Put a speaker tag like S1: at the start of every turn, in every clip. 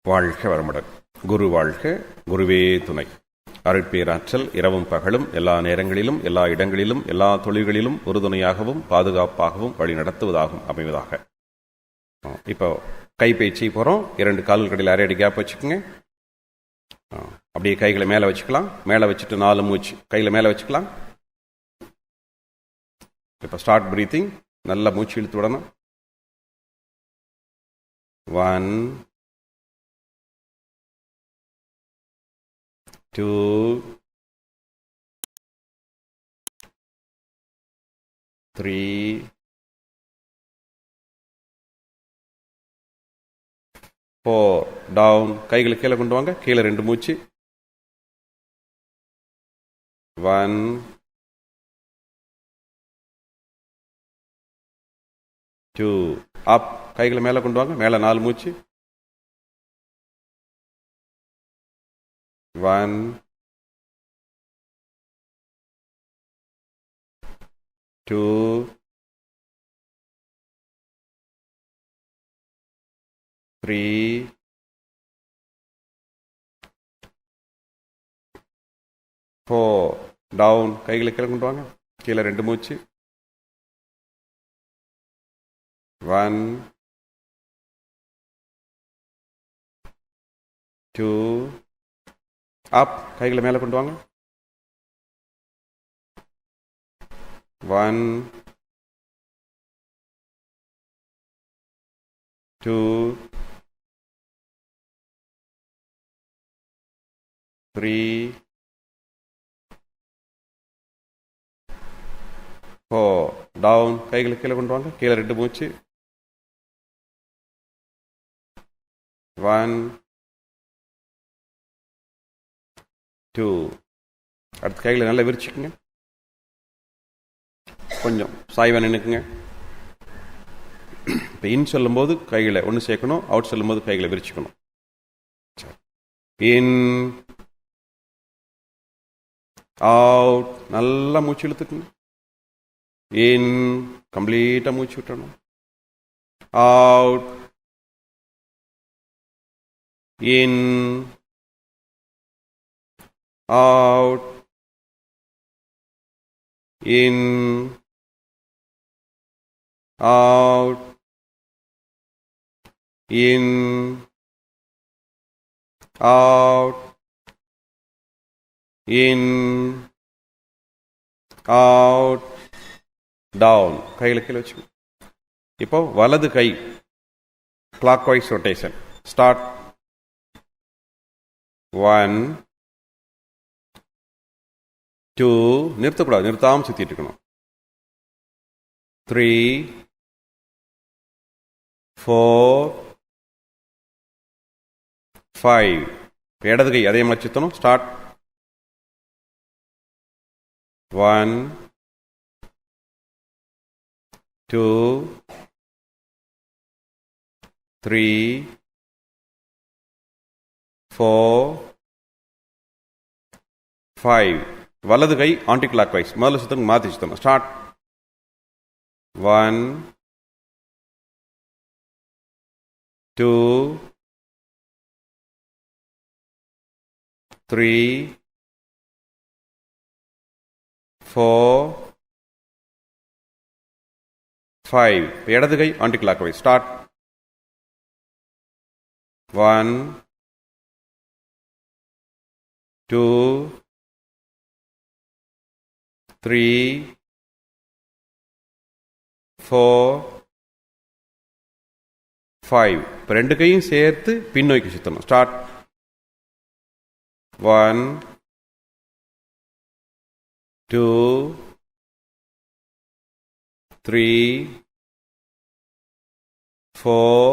S1: வாழ்க வளமுடன். குரு வாழ்க, குருவே துணை. அருட்பேராற்றல் இரவும் பகலும் எல்லா நேரங்களிலும் எல்லா இடங்களிலும் எல்லா தொழில்களிலும் உறுதுணையாகவும் பாதுகாப்பாகவும் வழி நடத்துவதாகவும் அமைவதாக. இப்போ கைப்பயிற்சி போகிறோம். 2 கால்கள் கடையில் அரை அடி கேப் வச்சுக்கோங்க. அப்படியே கைகளை மேலே வச்சுக்கலாம். மேலே வச்சுட்டு 4 மூச்சு கையில் மேலே வச்சுக்கலாம். இப்போ ஸ்டார்ட் பிரீத்திங். நல்லா மூச்சு இழுத்து விடணும். 1 2 3 4 டவுன். கைகளை கீழே கொண்டு வாங்க. கீழே 2 மூச்சு. 1 2 அப். கைகளை மேலே கொண்டு வாங்க. மேலே 4 மூச்சு. 1 2 3 4 டவுன். கைகளை கீழே கொண்டு வாங்க. கீழே 2 மூச்சு. 1 2 அப். கைகளை மேலே கொண்டு வாங்க. 1 2 3 4 டவுன். கைகளை கீழே கொண்டு வாங்க. கீழே 2 மூச்சு. 1 2 அடுத்த கைகளை நல்லா விரிச்சுக்குங்க. கொஞ்சம் சாய்வா நின்றுக்குங்க. இப்போ இன் சொல்லும்போது கைகளை ஒன்று சேர்க்கணும். அவுட் சொல்லும்போது கைகளை விரிச்சுக்கணும். In out. நல்லா மூச்சு இழுத்துக்குங்க. இன் கம்ப்ளீட்டாக மூச்சு விட்டணும். Out. In out, in, out, in, out, in, out, down. கையில் கீழே வச்சு. இப்போ வலது கை கிளாக் வைஸ் ரொட்டேஷன். ஸ்டார்ட். 1 2 நிறுத்தக்கூடாது. நிறுத்தாமல் சுற்றிட்டு இருக்கணும். 3 4 5 இடது கை அதே மாதிரி சுற்றணும். ஸ்டார்ட். 1 2 3 4 5 வலது கை ஆன்டி கிளாக் வைஸ். முதல்ல சுத்தம் மாற்றி சுத்தணும். ஸ்டார்ட். 1 2 3 4 5 இடது கை ஆன்டி கிளாக் வைஸ். ஸ்டார்ட். 1 2 3 4 5 இப்போ 2 கையும் சேர்த்து பின்னோக்கி சுற்றணும். ஸ்டார்ட். 1 2 3 4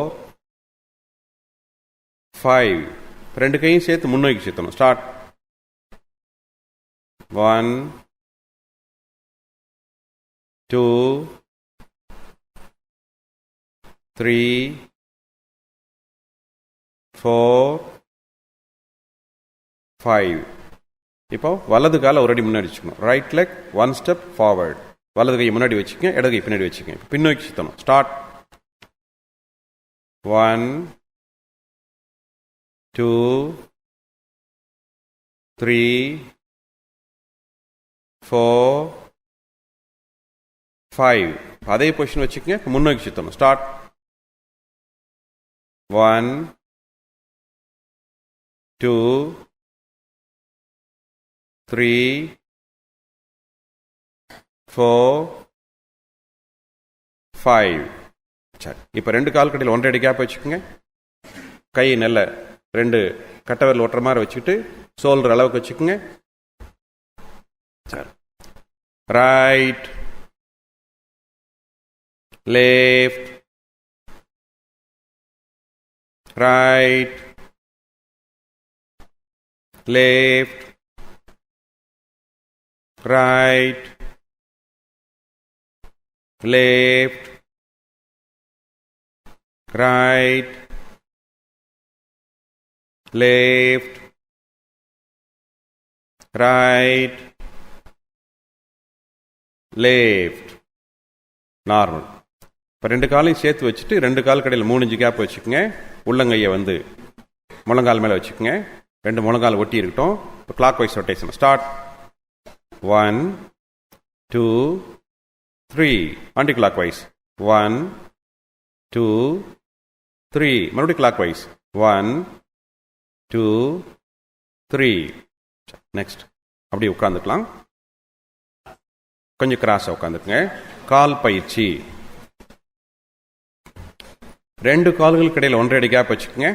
S1: 5 இப்போ 2 கையும் சேர்த்து முன்னோக்கி சுற்றணும். ஸ்டார்ட். 1 2 3 4 5 இப்போ வலது காலை ஒரு அடி முன்னாடி வச்சுக்கணும். Right leg 1 step forward. வலது கையை முன்னாடி வச்சுக்கங்க. இடது கை பின்னாடி வச்சுக்கங்க. பின்னோக்கி சுற்றணும். ஸ்டார்ட். 1 2 3 4 5. அதே பொசிஷன் வச்சுக்கங்க. முன்னோக்கி சுத்தணும். ஸ்டார்ட். 1 2 3 4 5. சரி, இப்போ 2 கால் கடையில் 1.5 அடி கேப் வச்சுக்கோங்க. கை நல்ல 2 கட்டவரில் ஒட்டுற மாதிரி வச்சுக்கிட்டு சோல்ற அளவுக்கு வச்சுக்கோங்க. சரி, right left right left right left right left right left. Normal. இப்போ 2 காலையும் சேர்த்து வச்சுட்டு 2 கால் கடையில் 3 இன்ச்சு கேப் வச்சுக்கோங்க. உள்ளங்கையை வந்து முழங்கால் மேலே வச்சுக்கோங்க. 2 முழங்கால் ஒட்டி இருக்கட்டும். இப்போ clockwise rotation. Start. 1 2 3. Anti clockwise. 1 2 3. மறுபடியும் கிளாக் வைஸ். 1 2 3. நெக்ஸ்ட் அப்படியே உட்காந்துக்கலாம். கொஞ்சம் கிராஸா உட்காந்துக்குங்க. கால் பயிற்சி. 2 கால்களுக்கு இடையில் 1.5 அடி கேப் வச்சுக்கோங்க.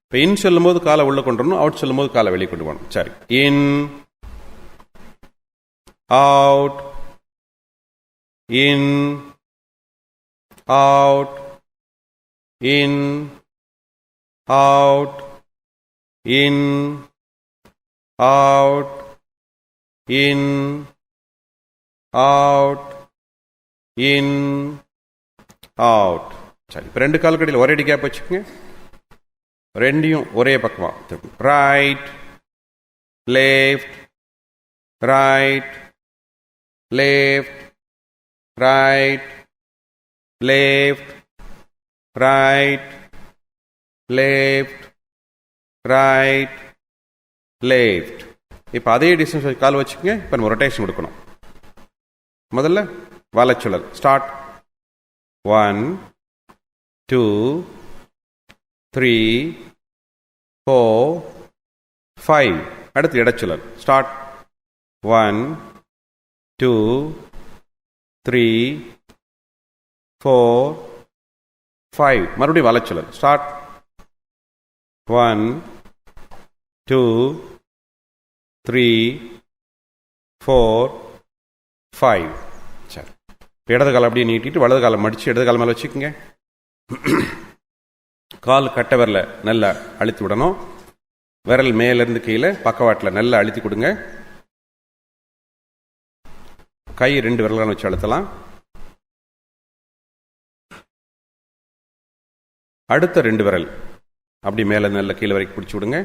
S1: இப்போ இன் சொல்லும் போது காலை உள்ள கொண்டு வரணும், அவுட் சொல்லும் போது காலை வெளியே கொண்டு வரணும். சரி, in out in out in out in out in out in out. சரி, இப்போ 2 கால் கடையில் ஒரே அடி கேப் வச்சுக்கோங்க. ரெண்டையும் ஒரே பக்கமா right left right left right left right left right left. இப்போ அதே டிஸ்டன்ஸ் கால் வச்சுக்கோங்க. இப்போ நம்ம ரொட்டேஷன் கொடுக்கணும். முதல்ல வலச்சுழல். ஸ்டார்ட். 1 2 3 4 5. அடுத்து இடச்சுழல். ஸ்டார்ட். 1 2 3 4 5. மறுபடியும் வலச்சுழல். ஸ்டார்ட். 1 2 3 4 5. சரி, இடது காலம் அப்படியே நீட்டிட்டு வலது காலம் மடிச்சு இடது காலம் மேலே வச்சுக்கோங்க. கால் கட்ட விரல நல்லா அழுத்தி விடணும். விரல் மேலிருந்து கீழே பக்கவாட்டில் நல்லா அழுத்தி கொடுங்க. கை 2 விரலான வச்சு அழுத்தலாம். அடுத்த 2 விரல் அப்படி மேல நல்ல கீழே வரைக்கும் பிடிச்சி விடுங்க.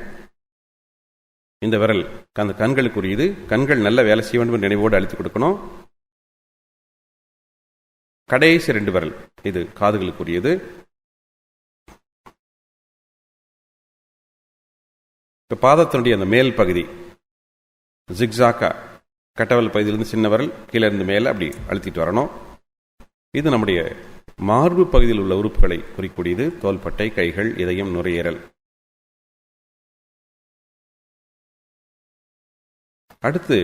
S1: இந்த விரல் அந்த கண்களுக்குரியது. கண்கள் நல்ல வேலை செய்ய வேண்டும் நினைவோடு அழுத்தி கொடுக்கணும். கடைசி 2 விரல் இது காதுகளுக்குரியது. இப்போ பாதத்தினுடைய அந்த மேல் பகுதி ஜிக்ஸாக்கா கட்டவல் பகுதியிலிருந்து சின்ன விரல் கீழே இருந்து மேலே அப்படி அழுத்திட்டு வரணும். இது நம்முடைய மார்பு பகுதியில் உள்ள உறுப்புகளை குறிக்கூடியது. தோள்பட்டை, கைகள், இதயம், நுரையீரல். அடுத்து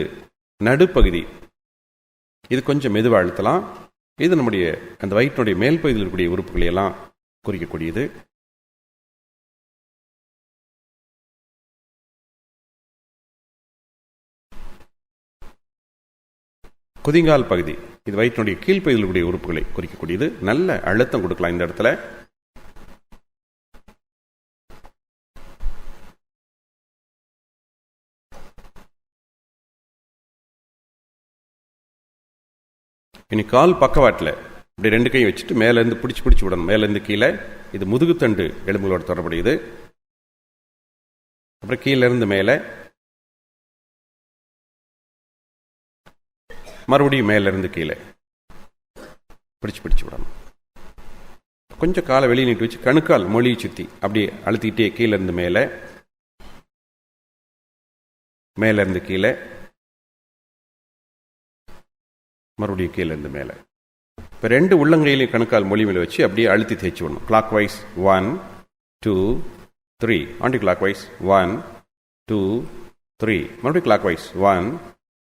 S1: நடுப்பகுதி. இது கொஞ்சம் மெதுவாக அழுத்தலாம். இது நம்முடைய அந்த வயிற்றுடைய மேல் பகுதியில் இருக்கக்கூடிய உறுப்புகளை எல்லாம் குறிக்கக்கூடியது. குதிங்கால் பகுதி. இது வயிற்றுடைய கீழ்ப்பகுதியில் இருக்கக்கூடிய உறுப்புகளை குறிக்கக்கூடியது. நல்ல அழுத்தம் கொடுக்கலாம் இந்த இடத்துல. இனி கால் பக்கவாட்டில் இப்படி 2 கையும் வச்சுட்டு மேலேருந்து பிடிச்சி விடணும். மேலேருந்து கீழே. இது முதுகுத்தண்டு எலும்புகளோட தொடர்புடையது. அப்புறம் கீழேருந்து மேலே, மறுபடியும் மேலிருந்து கீழே. பிடிச்சு விடணும். கொஞ்சம் காலை வெளியே நீட்டு வச்சு கணுக்கால் மொழியை சுற்றி அப்படியே அழுத்திக்கிட்டே கீழே இருந்து மேலே, மேலே இருந்து கீழே, மறுபடியும் கீழே இருந்து மேலே. இப்போ 2 உள்ளங்கையிலையும் கணுக்கால் மொழி மேலே வச்சு அப்படியே அழுத்தி தேய்ச்சி விடணும். Clockwise 1 2 3, anti clockwise 1 2 3, மறுபடியும் கிளாக் வைஸ் 1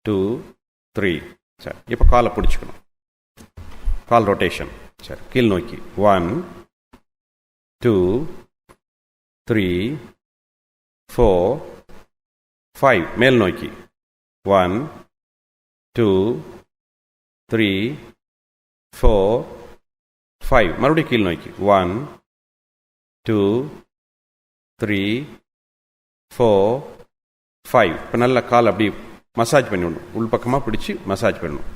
S1: 2 3. சரி, இப்போ காலை பிடிச்சிக்கணும். கால் ரொட்டேஷன். சரி, கீழ் நோக்கி 1 2 3 4 5, மேல் நோக்கி 1 2 3 4 5, மறுபடியும் கீழ் நோக்கி 1 2 3 4 5. இப்போ நல்ல கால் அப்படி மசாஜ் பண்ணி விடணும். உள்பக்கமாக பிடிச்சி மசாஜ் பண்ணணும்.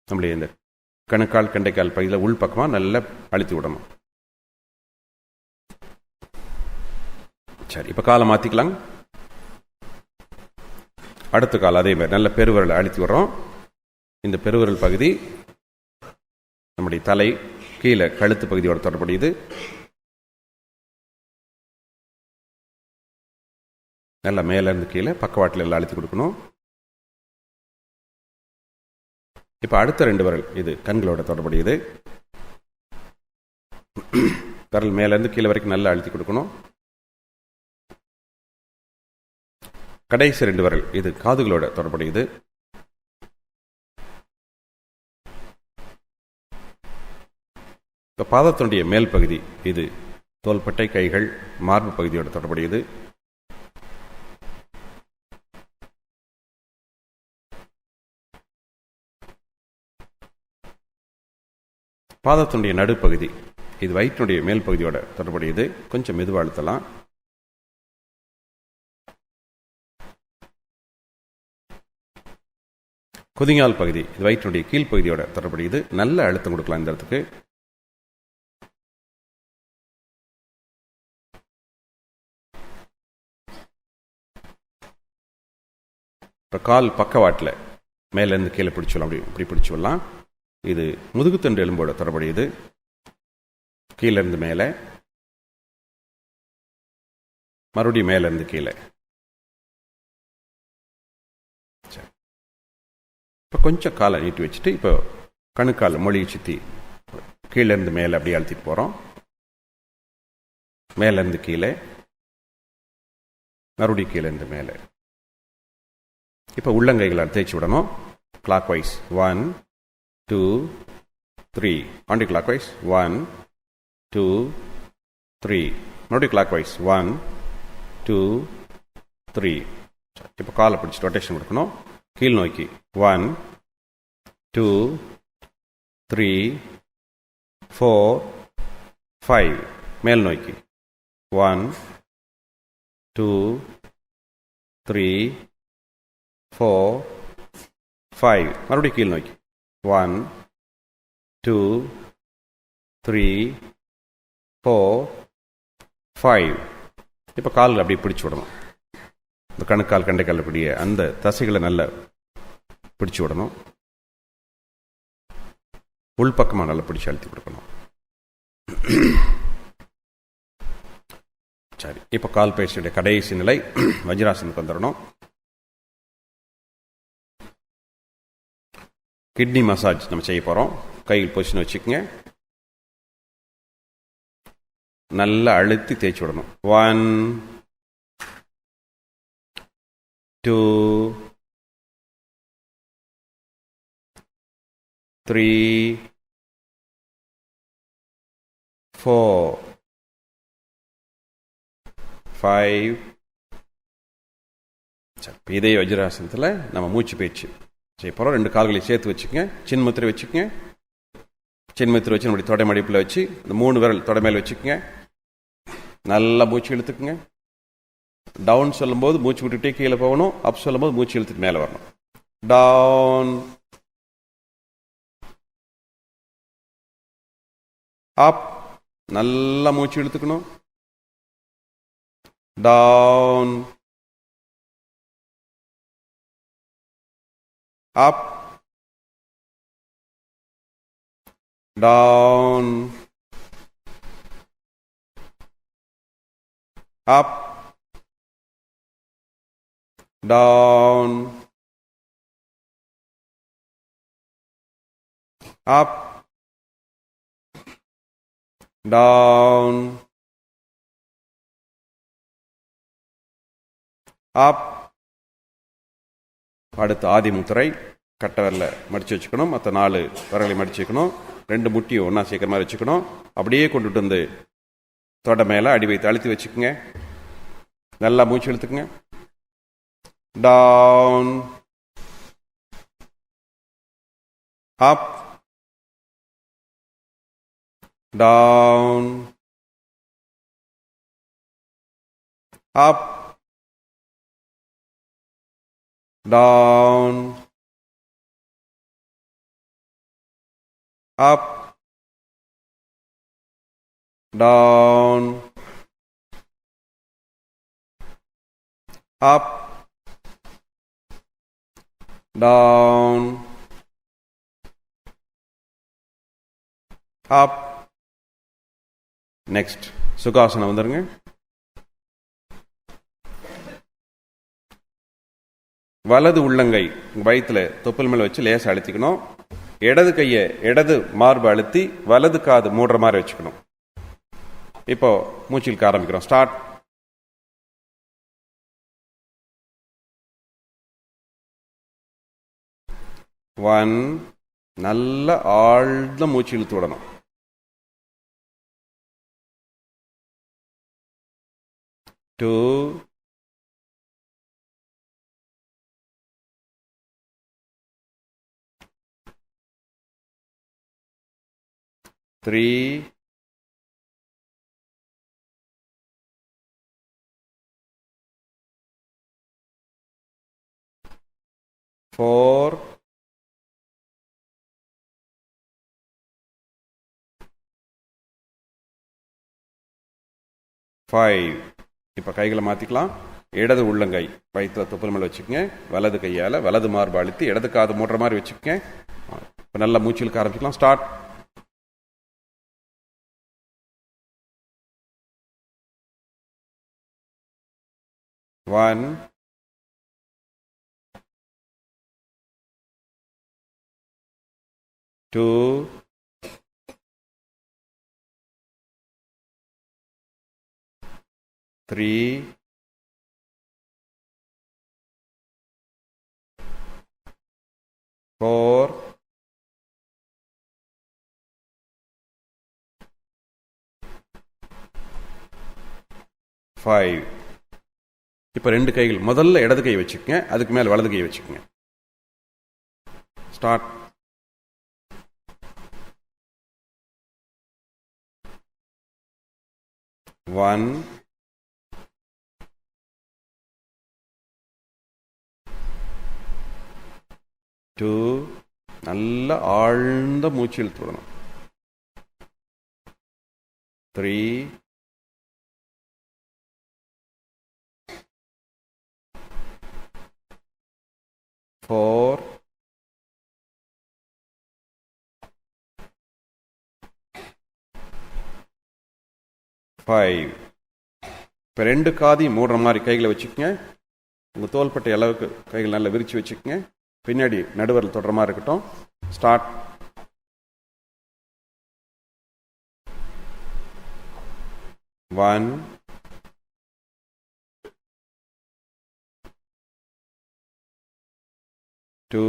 S1: நம்மளுடைய இந்த கணுக்கால் கண்டைக்கால் பகுதியில் உள்பக்கமாக நல்லா அழுத்தி விடணும். சரி, இப்போ காலை மாற்றிக்கலாம். அடுத்த கால் அதே மாதிரி நல்ல பெருவிரலை அழுத்தி விடுறோம். இந்த பெருவிரல் பகுதி நம்முடைய தலை கீழே கழுத்து பகுதியோட தொடர்புடையது. நல்லா மேலேருந்து கீழே பக்கவாட்டில் எல்லாம் அழுத்தி கொடுக்கணும். இப்போ அடுத்த 2 விரல் இது கண்களோட தொடர்புடையது. விரல் மேலேருந்து கீழே வரைக்கும் நல்லா அழுத்தி கொடுக்கணும். கடைசி 2 விரல் இது காதுகளோட தொடர்புடையது. இப்போ பாதத்தினுடைய மேல் பகுதி இது தோள்பட்டை, கைகள், மார்பு பகுதியோட தொடர்புடையது. பாதத்தினுடைய நடுப்பகுதி இது வயிற்றினுடைய மேல் பகுதியோட தொடர்புடையது. கொஞ்சம் மெதுவாக அழுத்தலாம். குதிங்கால் பகுதி இது வயிற்றினுடைய கீழ்ப்பகுதியோட தொடர்புடையது. நல்ல அழுத்தம் கொடுக்கலாம் இந்த இடத்துக்கு. இப்போ கால் பக்கவாட்டில் மேலேருந்து கீழே பிடிச்சிடலாம். அப்படி இப்படி பிடிச்சி விடலாம். இது முதுகுத்தண்டு எலும்போட தொடர்புடையது. கீழேருந்து மேலே, மறுபடியும் மேலேருந்து கீழே. சரி, இப்போ கொஞ்சம் காலை நீட்டி வச்சுட்டு இப்போ கணுக்கால் மொழியை சுற்றி கீழேருந்து மேலே அப்படியே அழுத்திட்டு போகிறோம். மேலேருந்து கீழே, மறுபடியும் கீழேருந்து மேலே. இப்போ உள்ளங்கைகளால் தேய்ச்சி விடணும். Clockwise 1 2 3, anti clockwise 1 2 3, மறுபடியும் கிளாக் வைஸ் 1 2 3. இப்போ காலை பிடிச்சி ரொட்டேஷன் கொடுக்கணும். கீழ் நோக்கி 1 2 3 4 5, மேல் நோக்கி 1 2 3 4 5, மறுபடியும் கீழ் நோக்கி 1 2 3 4 5. இப்போ காலில் அப்படியே பிடிச்சி விடணும். இந்த கணுக்கால் கண்டைக்கால் பிடிய அந்த தசைகளை நல்லா பிடிச்சி விடணும். உள்பக்கமாக நல்லா பிடிச்சி அழுத்தி கொடுக்கணும். சரி, இப்போ கால் பயிற்சியுடைய கடைசி நிலை வஜ்ராசனுக்கு வந்துடணும். கிட்னி மசாஜ் நம்ம செய்ய போகிறோம். கையில் பொசிஷன் வச்சுக்கோங்க. நல்லா அழுத்தி தேய்ச்சி விடணும். 1 2 3 4 5. இதே வஜ்ராசனத்தில் நம்ம மூச்சு பயிற்சி செய்ய போகிறோம். 2 கால்களை சேர்த்து வச்சுக்கோங்க. சின்முத்திரை வச்சுக்கோங்க. சின்முத்திரை வச்சு நம்முடைய தொடை மடிப்பில் வச்சு இந்த 3 விரல் தொடை மேலே வச்சுக்கோங்க. நல்லா மூச்சு இழுத்துக்குங்க. டவுன் சொல்லும்போது மூச்சு விட்டுட்டே கீழே போகணும். அப் சொல்லும்போது மூச்சு இழுத்துட்டு மேலே வரணும். டவுன் அப், நல்லா மூச்சு இழுத்துக்கணும். Down up down, up, down, up, down, up. அடுத்து ஆதி முத்திரை. கட்டை வரல மடித்து வச்சுக்கணும், மற்ற 4 விரலை மடித்து வைக்கணும், 2 முட்டியும் ஒன்றா சேர்க்குற மாதிரி வச்சுக்கணும். அப்படியே கொண்டுட்டு வந்து தொட மேலே அடி வைத்து அழுத்தி வச்சுக்கோங்க. நல்லா மூச்சு இழுத்துக்குங்க. டவுன், அப், down, up, down, up, down, up, down, up. Next, sukhasana வந்துருங்க. வலது உள்ளங்கை வயிற்றுல தொப்புள் மேல வச்சு லேசா அழுத்திக்கணும். இடது கையை இடது மார்பு அழுத்தி வலது காது மூடுற மாதிரி வச்சுக்கணும். இப்போ மூச்சிலுக்கு ஆரம்பிக்கிறோம். ஸ்டார்ட். 1, நல்ல ஆழ்ந்த மூச்சு இழுத்து விடணும். 2, 3, 4, 5. இப்போ கைகளை மாற்றிக்கலாம். இடது உள்ளங்கை வயிற்றுல தொப்புள் மேலே வச்சுக்கோங்க. வலது கையால் வலது மார்பு அழுத்தி இடது காது மூடுற மாதிரி வச்சுக்கோங்க. இப்போ நல்லா மூச்சு இழுக்க ஆரம்பிக்கலாம். ஸ்டார்ட். 1, 2, 3, 4, 5. இப்போ 2 கைகள் முதல்ல இடது கை வச்சுக்கோங்க, அதுக்கு மேல வலது கை வச்சுக்கோங்க. ஸ்டார்ட். 1, 2, நல்ல ஆழ்ந்த மூச்சு இழுத்து விடணும். 3, 4, 5. இப்போ 2 காதையும் மூடுற மாதிரி கைகளை வச்சுக்கோங்க. உங்கள் தோள்பட்டை அளவுக்கு கைகள் நல்லா விரித்து வச்சுக்கோங்க. பின்னாடி நடுவரில் தொடர மாதிரி இருக்கட்டும். ஸ்டார்ட். 1, 2,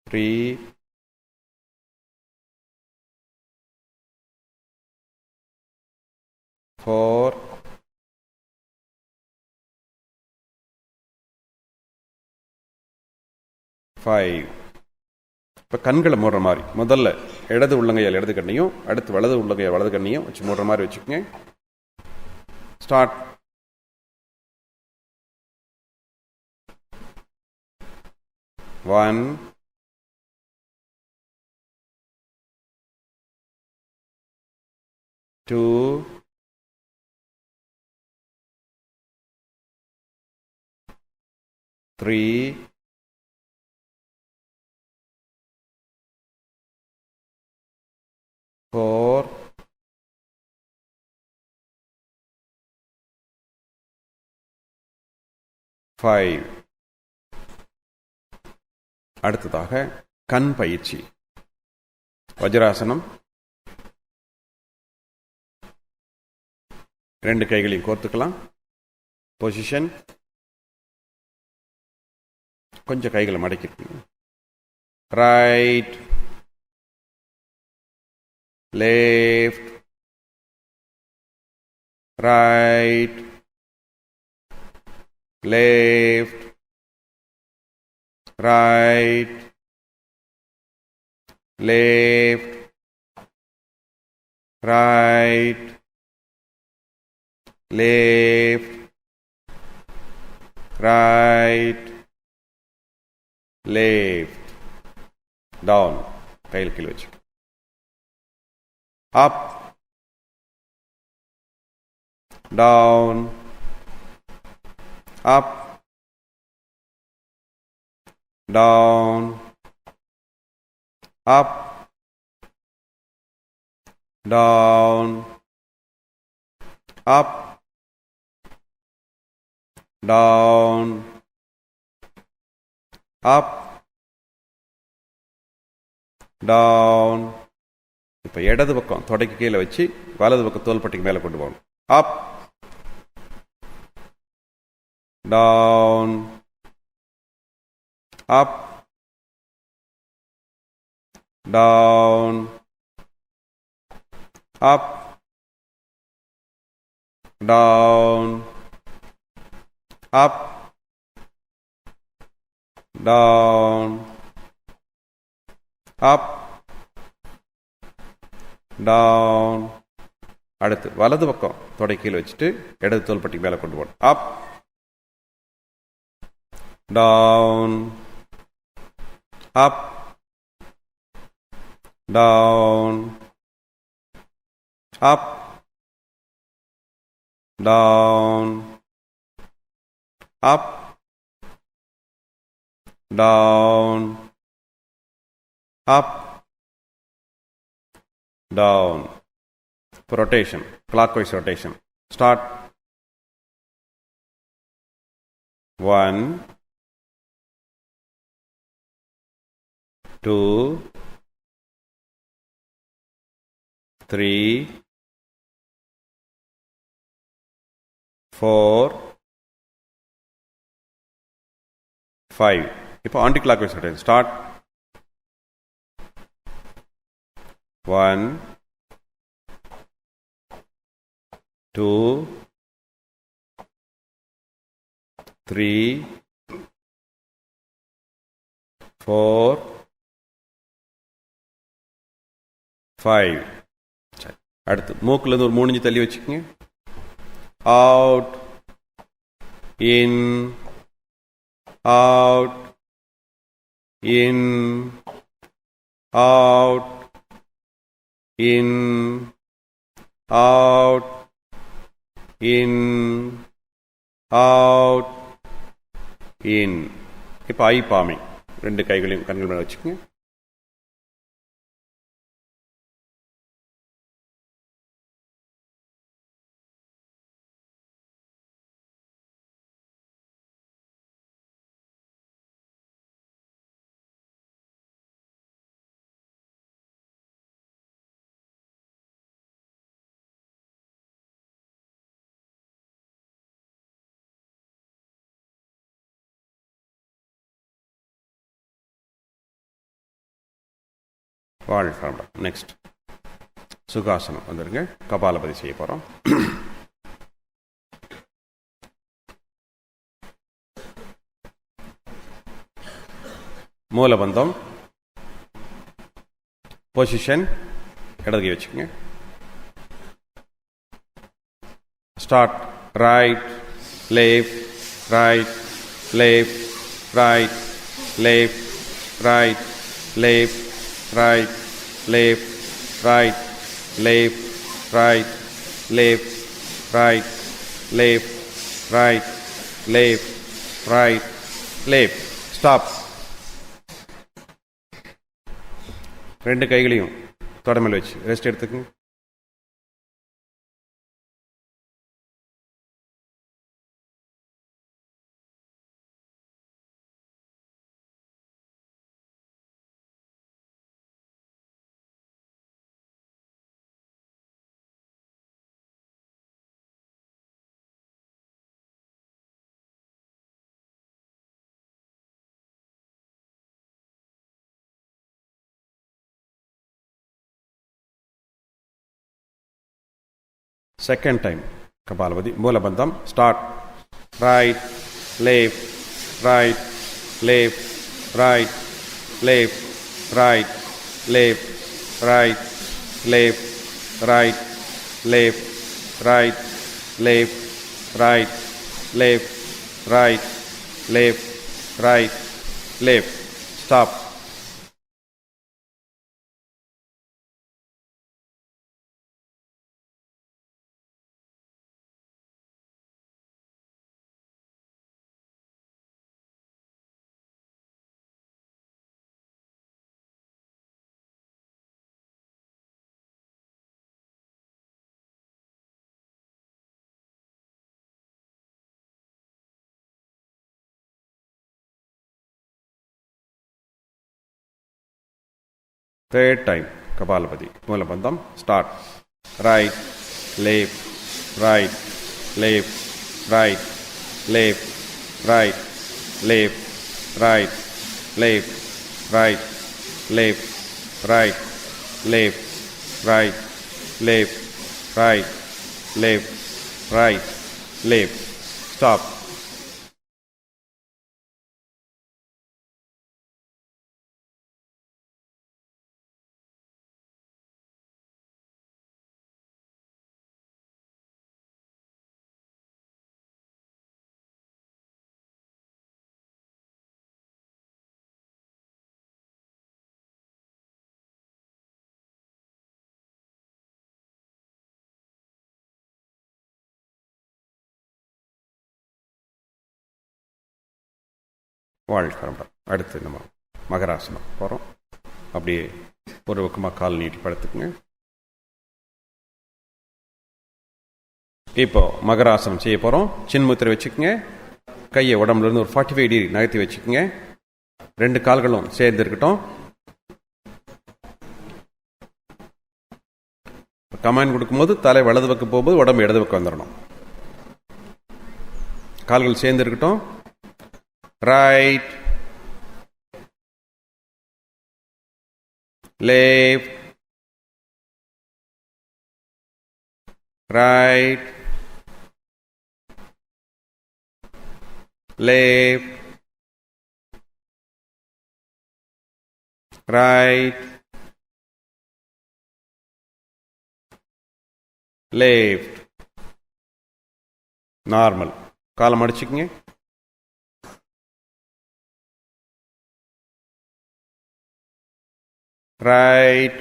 S1: 3, 4, 5. இப்போ கண்களை மூடுற மாதிரி முதல்ல இடது உள்ளங்கையால் இடது கண்ணையும் அடுத்து வலது உள்ளங்கையால் வலது கண்ணையும் வச்சு மூடுற மாதிரி வச்சுக்கோங்க. ஸ்டார்ட். 1, 2, 3, 4 5. அடுத்ததாக கண் பயிற்சி. வஜ்ராசனம். 2 கைகளையும் கோர்த்துக்கலாம். பொசிஷன். கொஞ்சம் கைகளை மடக்கிருக்கணும். Right, left, right, left, right, left, right, left, right, left. Down. கையில் கீழே வச்சு. Up, down, up, down, up, down, up, down, up, down. இப்போ இடது பக்கம் தொடைக்கு கீழே வச்சு வலது பக்கம் தோள்பட்டிக்கு மேலே கொண்டு போகணும். அப், டவுன், அப், டவுன், அப், டவுன், அப், டவுன், அப், டவுன். அடுத்து வலது பக்கம் தொடை கீழே வச்சுட்டு இடது தோள்பட்டிக்கு மேலே கொண்டு போகணும். அப், டவுன், அப், டவுன், அப், டவுன், அப், down, up, down. Rotation, clockwise rotation. Start. 1, 2, 3, 4, 5. இப்போ anti clockwise rotation. Start. 1, 2, 3, 4, 5. அடுத்து மூக்குல இருந்து ஒரு 3 இன்ச் தள்ளி வச்சுக்கோங்க. Out, in, out, in, out, in, out, in, out, in. இப்போ ஐ பாமிங். 2 கைகளையும் கண்கள் மேலே வச்சுக்கோங்க. வாழ். நெக்ஸ்ட் சுகாசனம் வந்துருங்க. கபாலபதி செய்ய போகிறோம். மூலபந்தம். பொசிஷன். இடது கை வச்சுக்கோங்க. Start. Right, left, right, left, right, left, right, left, right, left, right, left, right, left, right, left, right, left, right, left. Stop. ரெண்டு கைகளையும் தொடமையில் வச்சு ரெஸ்ட் எடுத்துக்குங்க. Second time, Kapalabhati, Mulabandham, start, right, left, right, left, right, left, right, left, right, left, right, left, right, left, right, left, right, left, right, left, stop. Third time, Kapalabhati, Mulabandham, start, right, left, right, left, right, left, right, left, right, left, right, left, right, left, right, left, right, left, right, left, stop. வாழ்க்கை அடுத்து நம்ம மகராசனம் போகிறோம். அப்படியே ஒரு பக்கமாக கால் நீட்டி படுத்துக்குங்க. இப்போ மகராசனம் செய்ய போகிறோம். சின்முத்திரை வச்சுக்கோங்க. கையை உடம்புலேருந்து ஒரு 45 டிகிரி நகர்த்தி வச்சுக்கோங்க. 2 கால்களும் சேர்ந்து இருக்கட்டும். கமாண்ட் கொடுக்கும்போது தலை வலது பக்கம் போகும்போது உடம்பு இடது பக்கம் வந்துடணும். கால்கள் சேர்ந்து இருக்கட்டும். Right, left, right, left, right, left. Normal. காலம் அடிச்சுக்குங்க. right,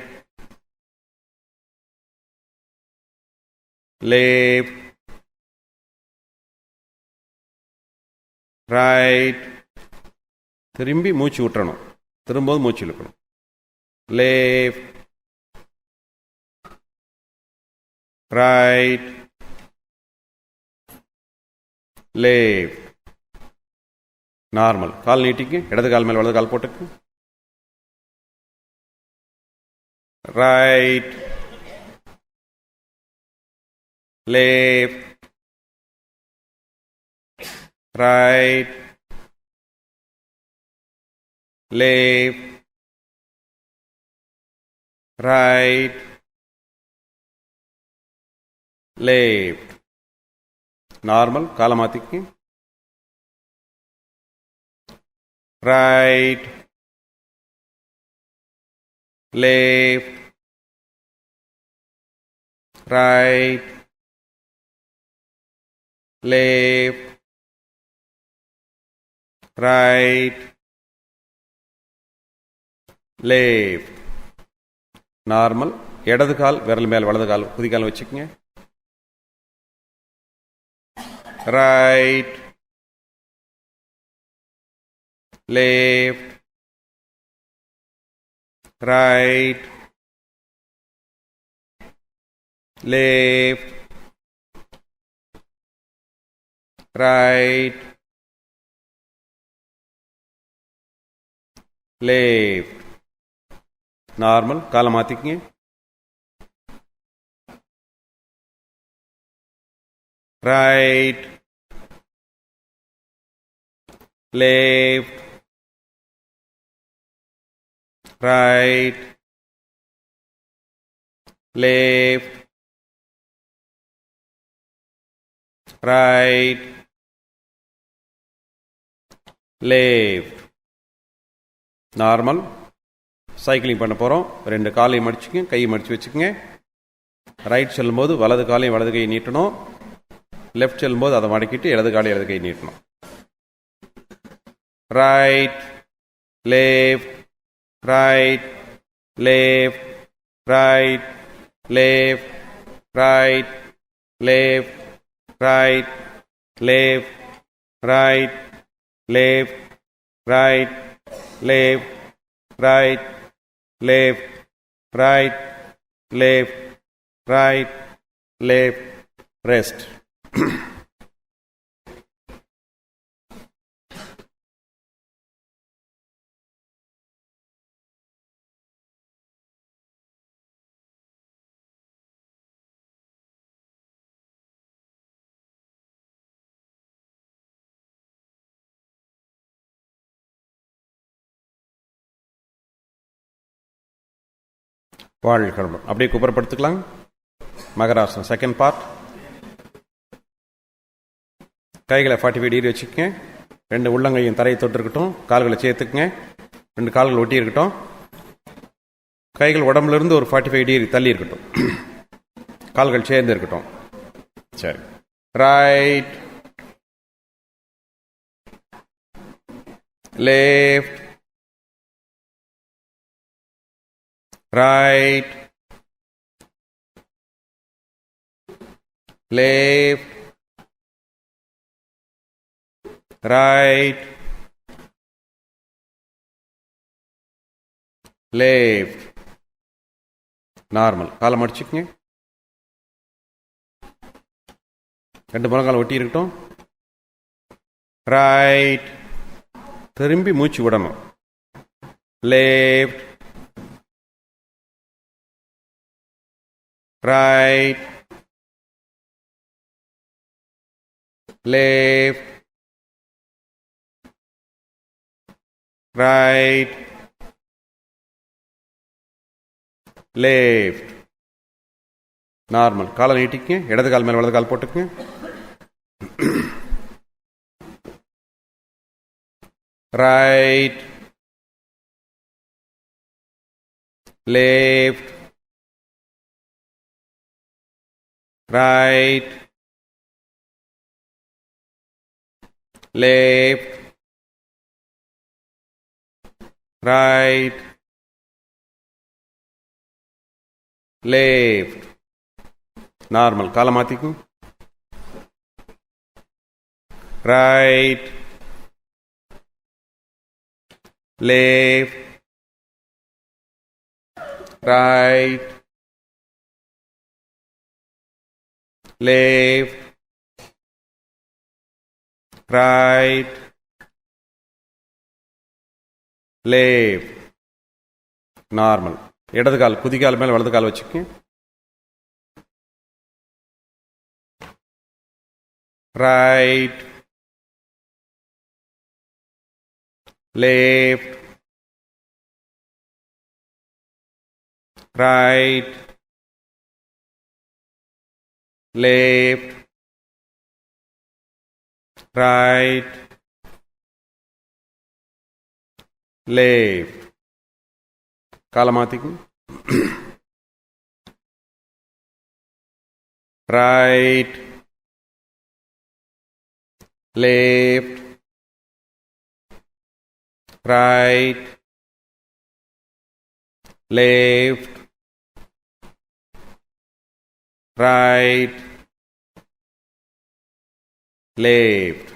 S1: left, right. திரும்பி மூச்சு விட்டுறணும். திரும்பவும் மூச்சு இழுக்கணும். left, right, left. நார்மல். கால் நீட்டிக்கு. இடது கால் மேல் வலது கால் போட்டுக்கு. right, left, right, left, right, left. Normal. காலை மாத்திக்கு. right, left, right, left, right, left. Normal. இடது கால் விரல் மேல் வலது கால் குதிகால் வச்சுக்கோங்க. right, left, right, left, right, left. Normal. காலை மாத்திக்கங்க. right, left, right, left, right, left. Normal. Cycling பண்ண போகிறோம். ரெண்டு காலையும் மடிச்சுக்கங்க, கையை மடித்து வச்சுக்கோங்க. ரைட் செல்லும்போது வலது காலையும் வலது கையை நீட்டணும். லெஃப்ட் செல்லும்போது அதை மடக்கிட்டு இடது காலையும் இடது கையை நீட்டணும். Right, left, right, left, right, left, right, left, right, left, right, left, right, left, right, left, right, left, right, left, rest. வாழ்கள் அப்படியே குப்புறப்படுத்திக்கலாம். மகராசனம் செகண்ட் பார்ட். கைகளை 45 டிகிரி வச்சுக்கங்க. ரெண்டு உள்ளங்கையும் தரையை தொட்டு இருக்கட்டும். கால்களை சேர்த்துக்குங்க. ரெண்டு கால்கள் ஒட்டி இருக்கட்டும். கைகள் உடம்புல இருந்து ஒரு 45 டிகிரி தள்ளி இருக்கட்டும். கால்கள் சேர்ந்து இருக்கட்டும். சரி. Right, left, right, left, right, left. Normal. காலை மடிச்சுக்குங்க. ரெண்டு முழங்கால் ஒட்டி இருக்கட்டும். ரைட், திரும்பி மூச்சு விடணும். Left, right, left, right, left. Normal. காலை நீட்டிக்குங்க. இடது கால் மேல வலது கால் போட்டுக்குங்க. Right, left, right, left, right, left. Normal. காலை மாத்திக்கும். Right, left, right, left, right, left. Normal. இடது கால் குதிகால் மேல் வலது கால் வச்சுக்கங்க. Right, left, right, left, right, left. காலை மாத்திக்கும். right, left, right, left, right, left.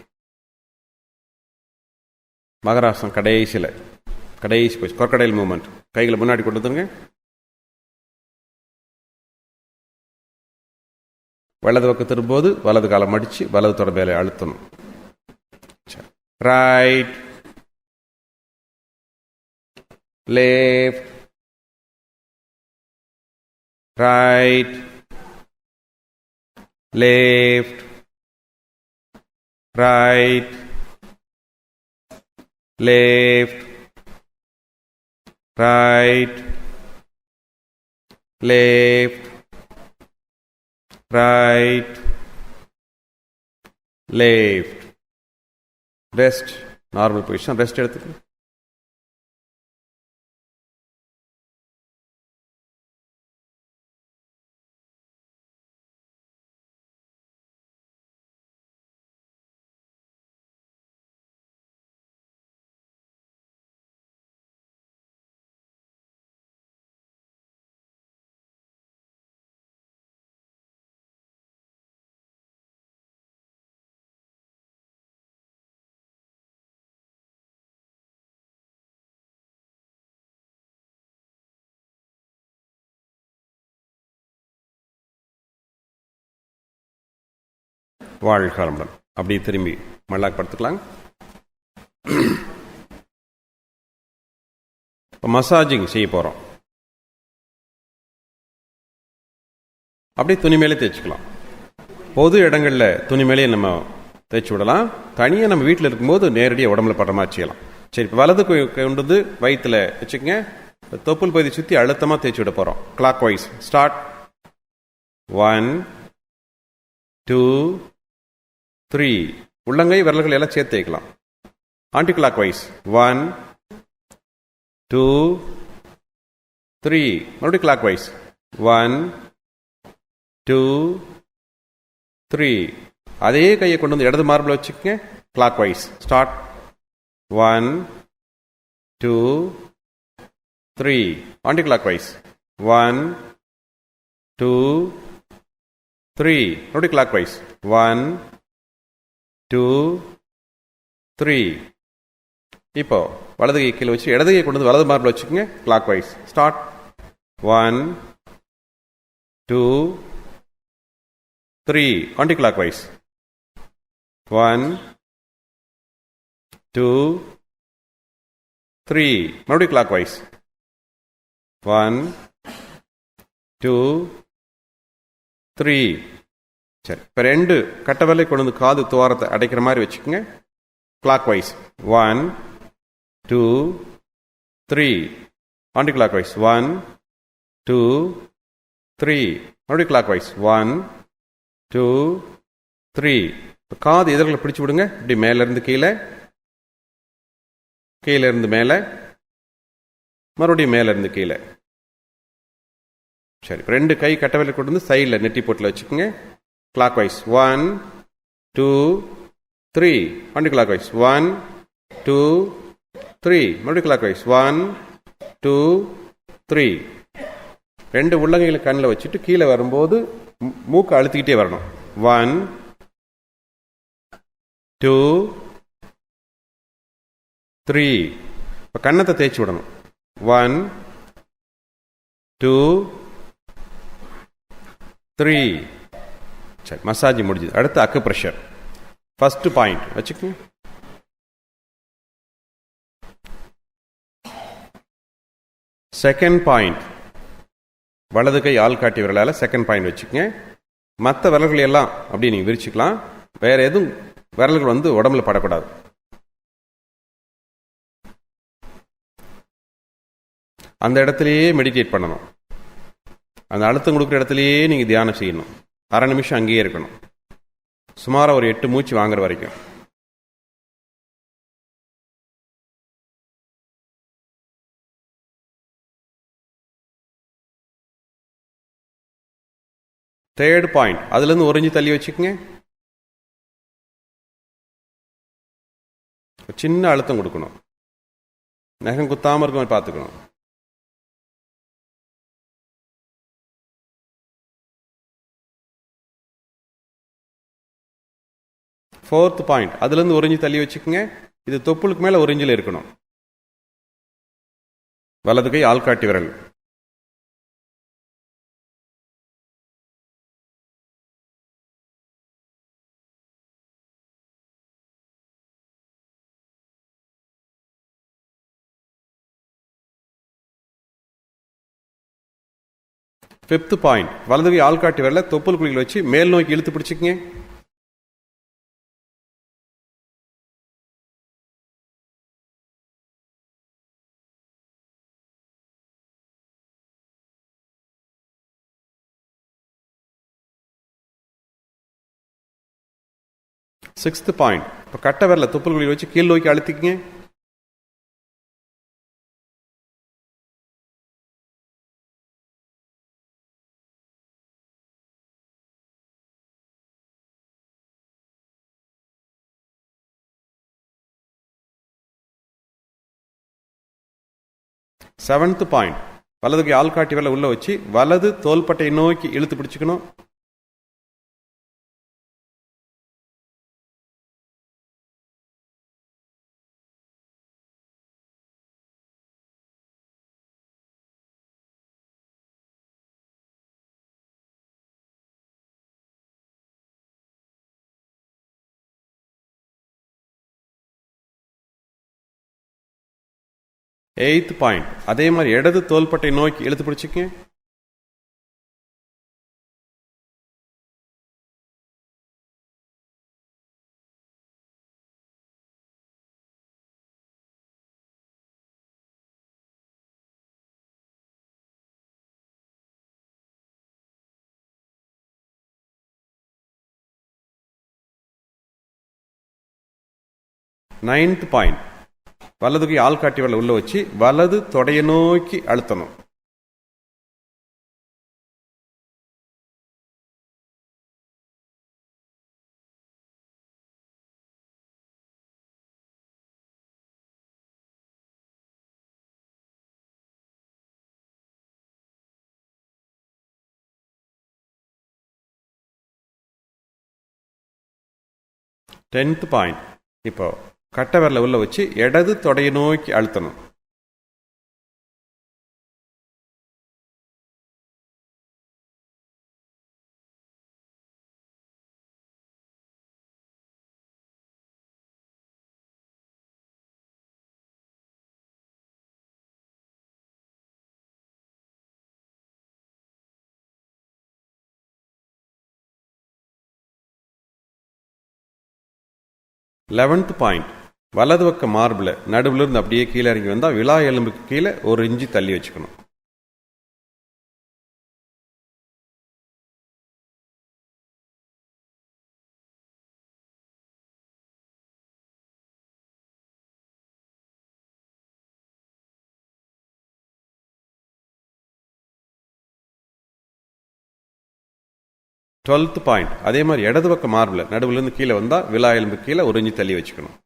S1: மகராசனம் கடைசி போச்சு. கொர்க்கடைல் மூவ்மெண்ட். கைகளை முன்னாடி கொண்டு வந்துருங்க. வலது பக்கம் திரும்பும்போது வலது காலம் மடித்து வலது தொட மேலே அழுத்தணும். Right, left, right, left, right, left, right, left, right, left. Rest, normal position. Rest எடுத்துக்கணும். வாழ்காலமுடன் அப்படி திரும்பி மல்லாக் படுத்துக்கலாம். இப்போ மசாஜிங் செய்ய போகிறோம். அப்படியே துணி மேலே தேய்ச்சிக்கலாம். பொது இடங்களில் துணி மேலே நம்ம தேய்ச்சி விடலாம். தனியாக நம்ம வீட்டில் இருக்கும்போது நேரடியாக உடம்புல படுற மாதிரி செய்யலாம். சரி, இப்போ வலது கொண்டு வந்து வயிற்றுல வச்சுக்கோங்க. தொப்புள் பகுதி சுற்றி அழுத்தமாக தேய்ச்சி விட போகிறோம். Clockwise start. 1 2 3. உள்ளங்கை விரல்கள் எல்லாம் சேர்த்து தேய்க்கலாம். Anti clockwise 1 2 3. மறுபடியும் கிளாக் வைஸ் 1 2 3. அதே கையை கொண்டு வந்து இடது மார்பில் வச்சுக்கோங்க. Clockwise start. 1 2 3. Anti clockwise 1 2 3. மறுபடியும் கிளாக் வைஸ் 1 2 3. இப்போ வலது கை கீழே வச்சு இடது கை கொண்டு வந்து வலது மார்பில் வச்சுக்கோங்க. Clockwise start. 1 2 3. Anti clockwise 1 2 3. மறுபடியும் கிளாக் வைஸ் 1 2 3. சரி, இப்போ 2 கட்ட விரலை கொண்டு வந்து காது துவாரத்தை அடைக்கிற மாதிரி வச்சுக்கோங்க. Clockwise 1 2 3. Anti clockwise 1 2 3. மறுபடியும் கிளாக் வைஸ் 1 2 3. காது இதழ்களை பிடிச்சு விடுங்க. இப்படி மேலேருந்து கீழே, கீழே இருந்து மேலே, மறுபடியும் மேலேருந்து கீழே. சரி, 2 கை கட்ட விரலை கொண்டு வந்து சைடில் நெட்டி போட்டில் வச்சுக்கோங்க. Clockwise 1 2 3. Anti clockwise 1 2 3. மறுபடியும் கிளாக் வைஸ் 1 2 3. 2 உள்ளங்கைகளை கண்ணில் வச்சுட்டு கீழே வரும்போது மூக்கை அழுத்திக்கிட்டே வரணும். 1 2 3. இப்போ கன்னத்தை தேய்ச்சி விடணும். 1 2 3. சரி, மசாஜ் முடிஞ்சது. அடுத்து அக்கு ப்ரெஷர். ஃபர்ஸ்ட் பாயிண்ட் வச்சுக்கோங்க. செகண்ட் பாயிண்ட் வலது கை ஆள்காட்டி விரலால் செகண்ட் பாயிண்ட் வச்சுக்கோங்க. மற்ற விரல்கள் எல்லாம் அப்படி நீங்கள் விரிச்சுக்கலாம். வேற எதுவும் விரல்கள் வந்து உடம்புல படக்கூடாது. அந்த இடத்துலையே மெடிடேட் பண்ணணும். அந்த அழுத்தம் கொடுக்குற இடத்துலையே நீங்கள் தியானம் செய்யணும். அரை நிமிஷம் அங்கேயே இருக்கணும். சுமாராக ஒரு 8 மூச்சு வாங்குற வரைக்கும். தேர்ட் பாயிண்ட், அதுலேருந்து ஒரு இன்ச்சு தள்ளி வச்சுக்கோங்க. சின்ன அழுத்தம் கொடுக்கணும். நகம் குத்தாமல் இருக்க மாதிரி பார்த்துக்கணும். ஃபோர்த் பாயிண்ட், அதுலேருந்து ஒரு இன்ச்சு தள்ளி வச்சுக்கோங்க. இது தொப்புளுக்கு மேலே ஒரு இன்ச்சில் இருக்கணும். வலது கை ஆள்காட்டி விரல். 5th பாயிண்ட், வலது கை ஆள்காட்டி விரலை தொப்புள் குழியில் வச்சு மேல் நோக்கி இழுத்து பிடிச்சிக்கங்க. சிக்ஸ்த் பாயிண்ட், இப்போ கட்டை விரல தொப்புள் குழியில் வச்சு கீழ் நோக்கி அழுத்திக்கங்க. செவன்த் பாயிண்ட், வலது கை ஆள்காட்டி விரல உள்ள வச்சு வலது தோள்பட்டையை நோக்கி இழுத்து பிடிச்சுக்கணும். எய்த் பாயிண்ட், அதே மாதிரி இடது தோள்பட்டை நோக்கி இழுத்து பிடிச்சிக்க. நைன்த் பாயிண்ட், வலது கை ஆள்காட்டி விரல உள்ள வச்சு வலது தொடையை நோக்கி அழுத்தணும். டென்த் பாயிண்ட், இப்போ கட்டை விரல உள்ள வச்சு இடது தொடையை நோக்கி அழுத்தணும். லெவன்த் பாயிண்ட், வலது பக்க மார்பில் நடுவில் இருந்து அப்படியே கீழே இறங்கி வந்தால் விலா எலும்புக்கு கீழே 1 இன்ச்சு தள்ளி வச்சுக்கணும். டுவெல்த் பாயிண்ட், அதே மாதிரி இடது பக்க மார்பில் நடுவில் இருந்து கீழே வந்தால் விலா எலும்புக்கு கீழே 1 இன்ச்சு தள்ளி வச்சுக்கணும்.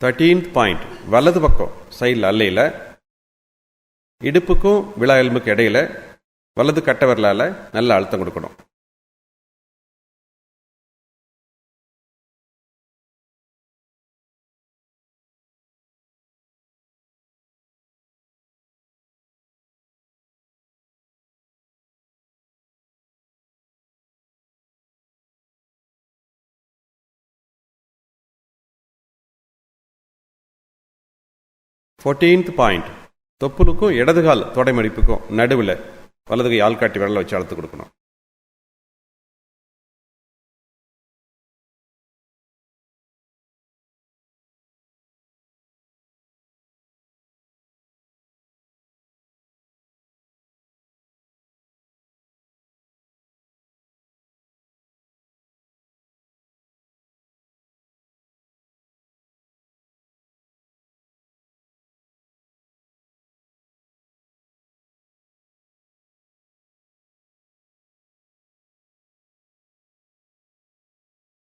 S1: தேர்ட்டீன்த் பாயிண்ட், வலது பக்கம் சைடில் அல்லையில் இடுப்புக்கும் விலா எலும்புக்கு இடையில வலது கட்டை விரலால நல்ல அழுத்தம் கொடுக்கணும். ஃபோர்டீன்த் பாயிண்ட், தொப்புளுக்கும் இடதுகால் தொடை மடிப்புக்கும் நடுவில் வலது கை ஆள்காட்டி விரலை வச்சு அழுத்து கொடுக்கணும்.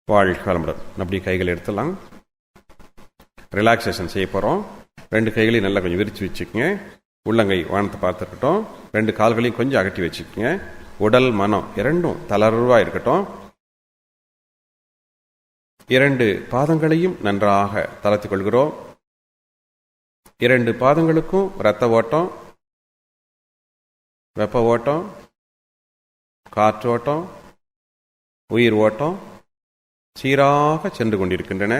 S1: வாழ்க வளமுடன். அப்படி கைகளை எடுத்துலாம். ரிலாக்ஸேஷன் செய்ய போகிறோம். 2 கைகளையும் நல்லா கொஞ்சம் விரித்து வச்சுக்கோங்க. உள்ளங்கை வானத்தை பார்த்துருக்கட்டும். 2 கால்களையும் கொஞ்சம் அகட்டி வச்சுக்கோங்க. உடல் மனம் இரண்டும் தளர்வாக இருக்கட்டும். 2 பாதங்களையும் நன்றாக தளர்த்திக் கொள்கிறோம். 2 பாதங்களுக்கும் இரத்த ஓட்டம், வெப்ப ஓட்டம், காற்றோட்டம், உயிர் ஓட்டம் சீராக சென்று கொண்டிருக்கின்றன.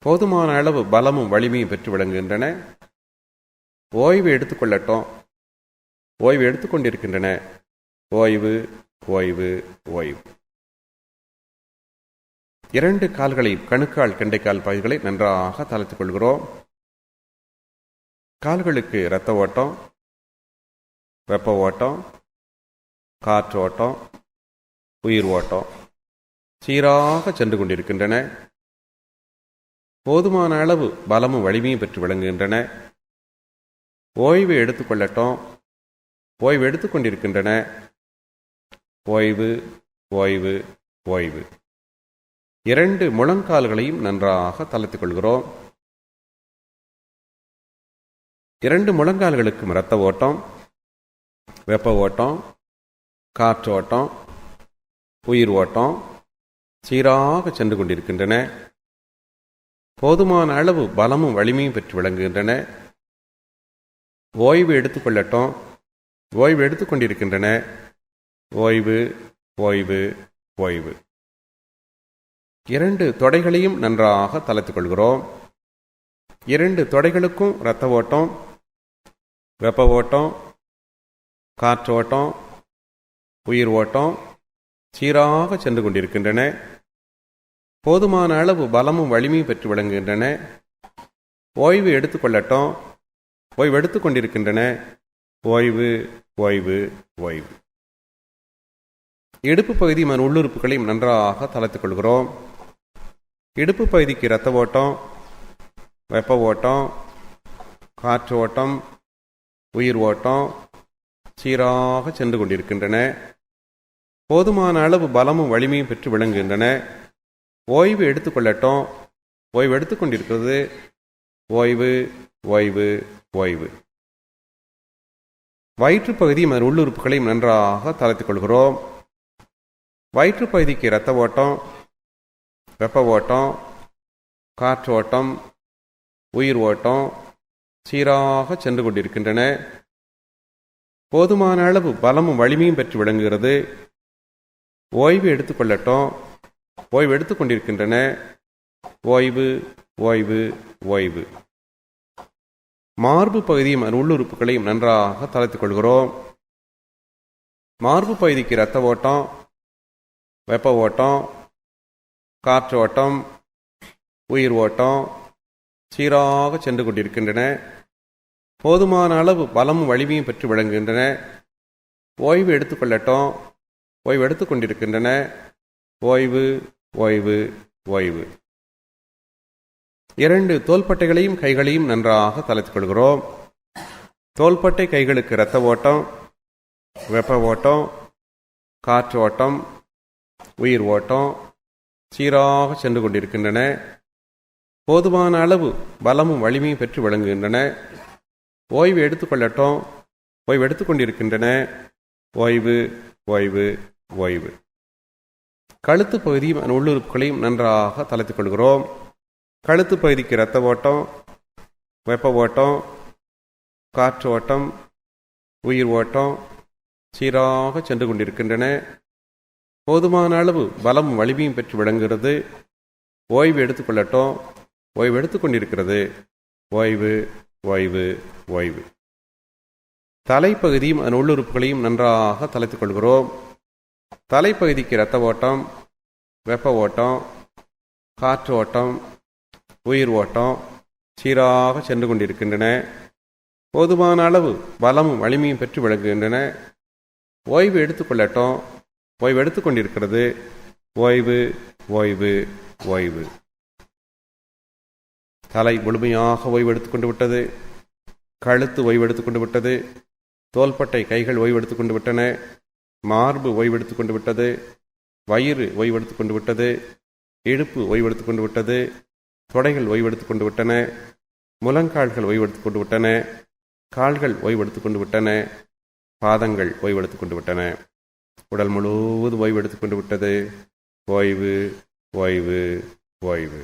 S1: போதுமான அளவு பலமும் வலிமையும் பெற்று விளங்குகின்றன. ஓய்வு எடுத்துக்கொள்ளட்டும், ஓய்வு எடுத்துக்கொண்டிருக்கின்றன. ஓய்வு, ஓய்வு, ஓய்வு. 2 கால்களை, கணுக்கால், கெண்டைக்கால் பகுதிகளை நன்றாக தளர்த்திக் கொள்கிறோம். கால்களுக்கு இரத்த ஓட்டம், வெப்ப ஓட்டம், காற்றோட்டம், உயிர் ஓட்டம் சீராக சென்று கொண்டிருக்கின்றன. போதுமான அளவு பலமும் வலிமையும் பெற்று விளங்குகின்றன. ஓய்வு எடுத்துக்கொள்ளட்டும், ஓய்வு எடுத்துக்கொண்டிருக்கின்றன. ஓய்வு, ஓய்வு, ஓய்வு. 2 முழங்கால்களையும் நன்றாக தளர்த்திக் கொள்கிறோம். 2 முழங்கால்களுக்கும் இரத்த ஓட்டம், வெப்ப ஓட்டம், காற்றோட்டம், உயிர் ஓட்டம் சீராக சென்று கொண்டிருக்கின்றன. போதுமான அளவு பலமும் வலிமையும் பெற்று விளங்குகின்றன. ஓய்வு எடுத்துக்கொள்ளட்டும், ஓய்வு எடுத்துக்கொண்டிருக்கின்றன. ஓய்வு, ஓய்வு, ஓய்வு. 2 தொடைகளையும் நன்றாக தளர்த்திக் கொள்கிறோம். 2 தொடைகளுக்கும் இரத்த ஓட்டம், வெப்ப ஓட்டம், காற்றோட்டம், உயிர் ஓட்டம் சீராக சென்று கொண்டிருக்கின்றன. போதுமான அளவு பலமும் வலிமையும் பெற்று விளங்குகின்றன. ஓய்வு எடுத்துக்கொள்ளட்டும், ஓய்வு எடுத்துக்கொண்டிருக்கின்றன. ஓய்வு, ஓய்வு, ஓய்வு. இடுப்பு பகுதி மன உள்ளுறுப்புகளையும் நன்றாக தளர்த்திக் கொள்கிறோம். இடுப்பு பகுதிக்கு இரத்த ஓட்டம், வெப்ப ஓட்டம், காற்று ஓட்டம், உயிர் ஓட்டம் சீராக சென்று கொண்டிருக்கின்றன. போதுமான அளவு பலமும் வலிமையும் பெற்று விளங்குகின்றன. ஓய்வு எடுத்துக்கொள்ளட்டும், ஓய்வு எடுத்துக்கொண்டிருக்கிறது. ஓய்வு, ஓய்வு, ஓய்வு. வயிற்றுப்பகுதி மன உள்ளுறுப்புகளையும் நன்றாக தளர்த்திக் கொள்கிறோம். வயிற்றுப்பகுதிக்கு இரத்த ஓட்டம், வெப்ப ஓட்டம், காற்று ஓட்டம், உயிர் ஓட்டம் சீராக சென்று கொண்டிருக்கின்றன. போதுமான அளவு பலமும் வலிமையும் பெற்று விளங்குகிறது. ஓய்வு எடுத்துக்கொள்ளட்டும், ஓய்வு எடுத்துக்கொண்டிருக்கின்றன. ஓய்வு, ஓய்வு, ஓய்வு. மார்பு பகுதியும் உள்ளுறுப்புகளையும் நன்றாக தளர்த்திக் கொள்கிறோம். மார்பு பகுதிக்கு இரத்த ஓட்டம், வெப்ப ஓட்டம், காற்று ஓட்டம், உயிர் ஓட்டம் சீராக சென்று கொண்டிருக்கின்றன. போதுமான அளவு பலமும் வலிமையும் பெற்று விளங்குகின்றன. ஓய்வு எடுத்துக்கொள்ளட்டும், ஓய்வு எடுத்துக்கொண்டிருக்கின்றன. ஓய்வு, ஓய்வு, ஓய்வு. 2 தோள்பட்டைகளையும் கைகளையும் நன்றாக தளர்த்திக் கொள்கிறோம். தோள்பட்டை கைகளுக்கு இரத்த ஓட்டம், வெப்ப ஓட்டம், காற்று ஓட்டம், உயிர் ஓட்டம் சீராக சென்று கொண்டிருக்கின்றன. போதுமான அளவு பலமும் வலிமையும் பெற்று விளங்குகின்றன. ஓய்வு எடுத்துக்கொள்ளட்டும், ஓய்வு எடுத்துக்கொண்டிருக்கின்றன. ஓய்வு, ஓய்வு, ஓய்வு. கழுத்து பகுதியும் உள்ளுறுப்புகளையும் நன்றாக தளர்த்திக் கொள்கிறோம். கழுத்து பகுதிக்கு இரத்த ஓட்டம், வெப்ப ஓட்டம், காற்று ஓட்டம், உயிர் ஓட்டம் சீராக சென்று கொண்டிருக்கின்றன. போதுமான அளவு பலமும் வலிமையும் பெற்று விளங்குகிறது. ஓய்வு எடுத்துக்கொள்ளட்டும், ஓய்வு எடுத்துக்கொண்டிருக்கிறது. ஓய்வு, ஓய்வு, ஓய்வு. தலைப்பகுதியும் உள்ளுறுப்புகளையும் நன்றாக தளர்த்திக் கொள்கிறோம். தலைப்பகுதிக்கு இரத்த ஓட்டம், வெப்ப ஓட்டம், காற்று ஓட்டம், உயிர் ஓட்டம் சீராக சென்று கொண்டிருக்கின்றன. போதுமான அளவு பலமும் வலிமையும் பெற்று விளங்குகின்றன. ஓய்வு எடுத்துக்கொள்ளட்டும், ஓய்வு எடுத்துக்கொண்டிருக்கிறது. ஓய்வு, ஓய்வு, ஓய்வு. தலை முழுமையாக ஓய்வு எடுத்துக்கொண்டு விட்டது. கழுத்து ஓய்வு எடுத்துக்கொண்டு விட்டது. தோள்பட்டை கைகள் ஓய்வு எடுத்துக்கொண்டு விட்டன. மார்பு ஓய்வெடுத்துக் கொண்டு விட்டது. வயிறு ஓய்வெடுத்துக் கொண்டு விட்டது. இடுப்பு ஓய்வெடுத்துக் கொண்டு விட்டது. தொடைகள் ஓய்வெடுத்துக் கொண்டு விட்டன. முழங்கால்கள் ஓய்வெடுத்துக் கொண்டு விட்டன. கால்கள் ஓய்வெடுத்துக் கொண்டு விட்டன. பாதங்கள் ஓய்வெடுத்துக் கொண்டு விட்டன. உடல் முழுவதும் ஓய்வெடுத்துக் கொண்டு விட்டது. ஓய்வு, ஓய்வு, ஓய்வு.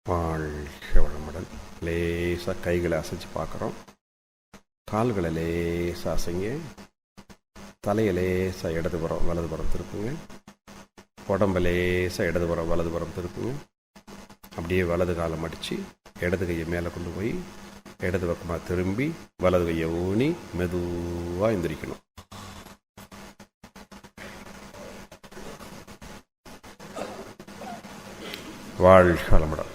S1: வாழ்க வளமுடன். லேசாக கைகளை அசைச்சு பார்க்குறோம். கால்களை லேசாக அசைங்க. தலையை லேசாக இடதுபுறம் வலதுபுறம் திருப்புங்க. உடம்பு லேசாக இடதுபுறம் வலதுபுறம் திருப்புங்க. அப்படியே வலது காலை மடித்து இடது கையை மேலே கொண்டு போய் இடது பக்கமாக திரும்பி வலது கையை ஊனி மெதுவாக எந்திரிக்கணும். வாழ்க வளமுடன்.